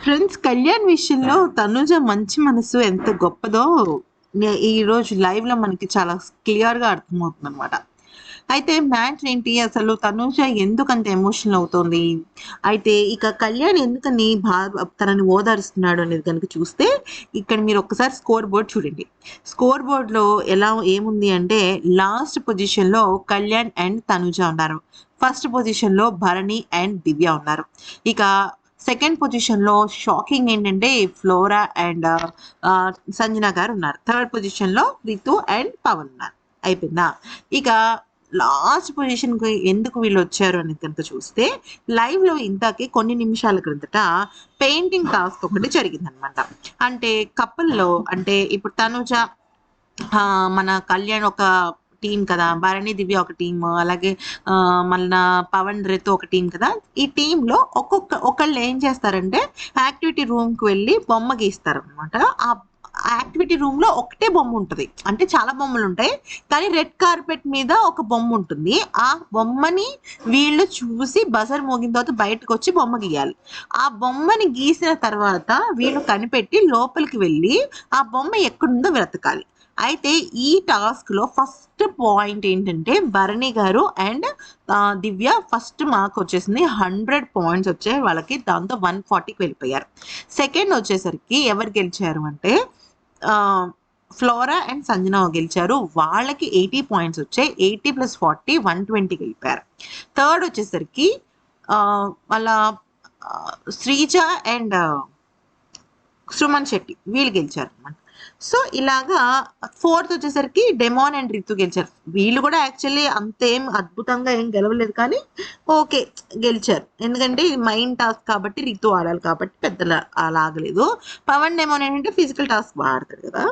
Friends, Kalyan విషయంలో తనుజ మంచి మనసు ఎంత గొప్పదో ఈ రోజు లైవ్ లో మనకి చాలా క్లియర్ గా అర్థమవుతుంది అనమాట. అయితే మ్యాటర్ ఏంటి, అసలు తనుజ ఎందుకంత ఎమోషనల్ అవుతోంది, అయితే ఇక కళ్యాణ్ ఎందుకని తనని ఓదారుస్తున్నాడు అనేది కనుక చూస్తే, ఇక్కడ మీరు ఒక్కసారి స్కోర్ బోర్డ్ చూడండి. స్కోర్ బోర్డ్ లో ఏముంది అంటే, లాస్ట్ పొజిషన్ లో కళ్యాణ్ అండ్ తనుజ ఉన్నారు. ఫస్ట్ పొజిషన్ లో భరణి అండ్ దివ్య ఉన్నారు. ఇక సెకండ్ పొజిషన్ లో షాకింగ్ ఏంటంటే ఫ్లోరా అండ్ సంజన గారు ఉన్నారు. థర్డ్ పొజిషన్ లో రితు అండ్ పవన్ ఉన్నారు. అయిపోయిందా? ఇక లాస్ట్ పొజిషన్ కి ఎందుకు వీళ్ళు వచ్చారు అనేది కనుక చూస్తే, లైవ్ లో ఇంతకి కొన్ని నిమిషాల క్రిందట పెయింటింగ్ టాస్క్ ఒకటి జరిగింది అనమాట. అంటే కపుల్లో, అంటే ఇప్పుడు తనుజ మన కళ్యాణ్ ఒక టీం కదా, భరణి దివ్య ఒక టీం, అలాగే మళ్ళా పవన్ రితు ఒక టీం కదా. ఈ టీంలో ఒకళ్ళు ఏం చేస్తారంటే యాక్టివిటీ రూమ్ కి వెళ్ళి బొమ్మ గీస్తారు అనమాట. ఆ యాక్టివిటీ రూమ్ లో ఒకటే బొమ్మ ఉంటుంది, అంటే చాలా బొమ్మలు ఉంటాయి కానీ రెడ్ కార్పెట్ మీద ఒక బొమ్మ ఉంటుంది. ఆ బొమ్మని వీళ్ళు చూసి బజర్ మోగిన తర్వాత బయటకు వచ్చి బొమ్మ గీయాలి. ఆ బొమ్మని గీసిన తర్వాత వీళ్ళు కనిపెట్టి లోపలికి వెళ్ళి ఆ బొమ్మ ఎక్కడుందో వెతకాలి. అయితే ఈ టాస్క్ లో ఫస్ట్ పాయింట్ ఏంటంటే, Bharani garu and Divya first mark వచ్చేసింది, 100 పాయింట్స్ వచ్చాయి వాళ్ళకి. దాంతో 140కి వెళ్ళిపోయారు. సెకండ్ వచ్చేసరికి ఎవరు గెలిచారు అంటే ఫ్లోరా అండ్ సంజన గెలిచారు. వాళ్ళకి 80 పాయింట్స్ వచ్చాయి. 80 + 40 120కి వెళ్ళిపోయారు. థర్డ్ వచ్చేసరికి వాళ్ళ శ్రీజ అండ్ సుమన్ శెట్టి వీళ్ళు గెలిచారు అనమాట. సో ఇలాగా ఫోర్త్ వచ్చేసరికి డెమోన్ అండ్ రితు గెలిచారు. వీళ్ళు కూడా యాక్చువల్లీ అంతేం అద్భుతంగా ఏం గెలవలేదు కానీ ఓకే గెలిచారు, ఎందుకంటే ఇది మైండ్ టాస్క్ కాబట్టి రితు ఆడాలి కాబట్టి పెద్ద లాగలేదు. పవన్ డెమోన్ ఏంటంటే ఫిజికల్ టాస్క్ ఆడతాడు కదా.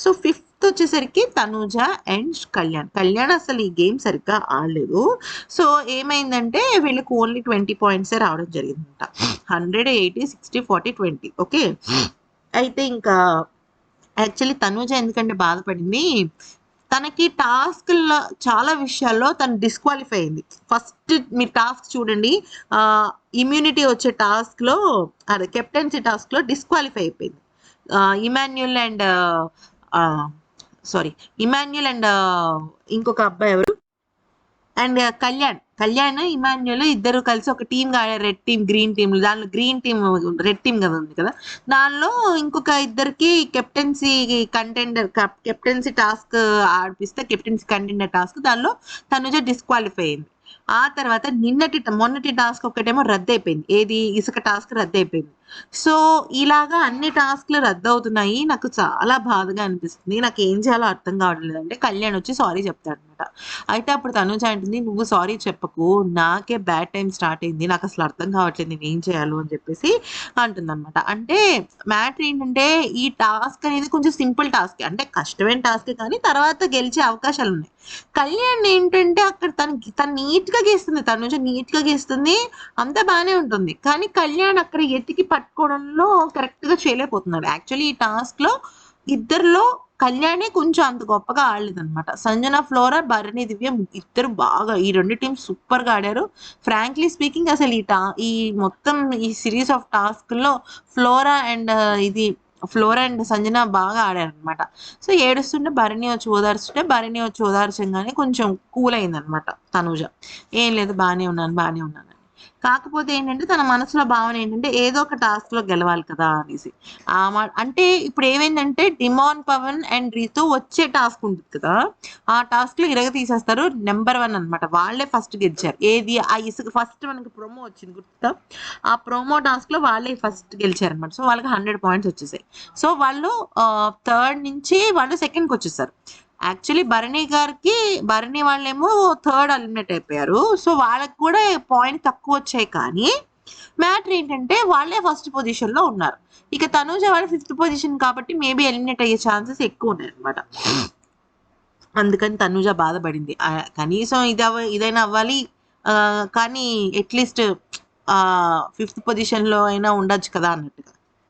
సో ఫిఫ్త్ వచ్చేసరికి తనుజ అండ్ కళ్యాణ్ అసలు ఈ గేమ్ సరిగ్గా ఆడలేదు. సో ఏమైందంటే వీళ్ళకి ఓన్లీ 20 పాయింట్సే రావడం జరిగిందంట. 100, 80, 60, 40, 20. ఓకే. అయితే ఇంకా యాక్చువల్లీ తనుజ ఎందుకంటే బాధపడింది, తనకి టాస్క్లో చాలా విషయాల్లో తను డిస్క్వాలిఫై అయింది. ఫస్ట్ మీరు టాస్క్ చూడండి, ఇమ్యూనిటీ వచ్చే టాస్క్లో, అదే కెప్టెన్సీ టాస్క్లో డిస్క్వాలిఫై అయిపోయింది. ఇమాన్యుల్ అండ్ ఇంకొక అబ్బాయి ఎవరు, అండ్ కళ్యాణ్ ఇమాన్యుల్ ఇద్దరు కలిసి ఒక టీమ్ గా ఆడారు. Red team, green team. దానిలో గ్రీన్ టీమ్ రెడ్ టీమ్ కదా ఉంది కదా, దానిలో ఇంకొక ఇద్దరికి కెప్టెన్సీ టాస్క్ ఆడిపిస్తే, కెప్టెన్సీ కంటెండర్ టాస్క్, దానిలో తనుజ డిస్క్వాలిఫై అయింది. ఆ తర్వాత మొన్నటి టాస్క్ ఒకటేమో రద్దు అయిపోయింది. ఏది, ఇసుక టాస్క్ రద్దు అయిపోయింది. సో ఇలాగా అన్ని టాస్క్లు రద్దు అవుతున్నాయి. నాకు చాలా బాధగా అనిపిస్తుంది. నాకు ఏం చేయాలో అర్థం కావట్లేదు. అంటే కళ్యాణ్ వచ్చి సారీ చెప్తాడు అనమాట. అయితే అప్పుడు తనుజ అంటుంది, నువ్వు సారీ చెప్పకు, నాకే బ్యాడ్ టైం స్టార్ట్ అయింది, నాకు అసలు అర్థం కావట్లేదు నేను ఏం చేయాలో అని చెప్పేసి అంటుంది అనమాట. అంటే మ్యాటర్ ఏంటంటే, ఈ టాస్క్ అనేది కొంచెం సింపుల్ టాస్క్, అంటే కష్టమైన టాస్క్ కానీ తర్వాత గెలిచే అవకాశాలు ఉన్నాయి. కళ్యాణ్ ఏంటంటే అక్కడ తను నీట్ గా గీస్తుంది, తనుజ నీట్ గా గీస్తుంది, అంతా బాగానే ఉంటుంది. కానీ కళ్యాణ్ అక్కడ ఎతికి పట్టుకోవడంలో కరెక్ట్ గా చేయలేకపోతున్నాడు. యాక్చువల్లీ ఈ టాస్క్ లో ఇద్దరిలో కళ్యాణే కొంచెం అంత గొప్పగా ఆడలేదు అనమాట. సంజన, ఫ్లోరా, భరణి, దివ్య ఇద్దరు బాగా, ఈ రెండు టీమ్స్ సూపర్ గా ఆడారు. ఫ్రాంక్లీ స్పీకింగ్ అసలు ఈ మొత్తం ఈ సిరీస్ ఆఫ్ టాస్క్ లో ఫ్లోరా అండ్ సంజన బాగా ఆడారు అనమాట. సో ఏడుస్తుంటే భరణి వచ్చి ఓదార్చంగానే కొంచెం కూల్ అయింది అనమాట తనుజ. ఏం లేదు, బాగానే ఉన్నాను. కాకపోతే ఏంటంటే తన మనసులో భావన ఏంటంటే ఏదో ఒక టాస్క్ లో గెలవాలి కదా అనేసి. అంటే ఇప్పుడు ఏమైందంటే, డిమాన్, పవన్ అండ్ రీతు వచ్చే టాస్క్ ఉంటుంది కదా, ఆ టాస్క్ లో ఇరగ తీసేస్తారు. నెంబర్ 1 అనమాట, వాళ్ళే ఫస్ట్ గెలిచారు. ఏది, ఆ ఇసుక ఫస్ట్ మనకి ప్రోమో వచ్చింది గుర్తుందా, ఆ ప్రోమో టాస్క్ లో వాళ్ళే ఫస్ట్ గెలిచారు అనమాట. సో వాళ్ళకి 100 పాయింట్స్ వచ్చేసాయి. సో వాళ్ళు థర్డ్ నుంచి వాళ్ళు సెకండ్కి వచ్చేసారు. యాక్చువల్లీ భరణి వాళ్ళేమో థర్డ్ ఎలిమినేట్ అయిపోయారు. సో వాళ్ళకి కూడా పాయింట్ తక్కువ వచ్చాయి. కానీ మ్యాటర్ ఏంటంటే వాళ్ళే ఫస్ట్ పొజిషన్ లో ఉన్నారు. ఇక తనుజ వాళ్ళు 5th పొజిషన్ కాబట్టి మేబీ ఎలిమినేట్ అయ్యే ఛాన్సెస్ ఎక్కువ ఉన్నాయి అనమాట. అందుకని తనుజ బాధపడింది. కనీసం ఇదైనా అవ్వాలి, కానీ అట్లీస్ట్ 5th పొజిషన్ లో అయినా ఉండొచ్చు కదా అన్నట్టుగా.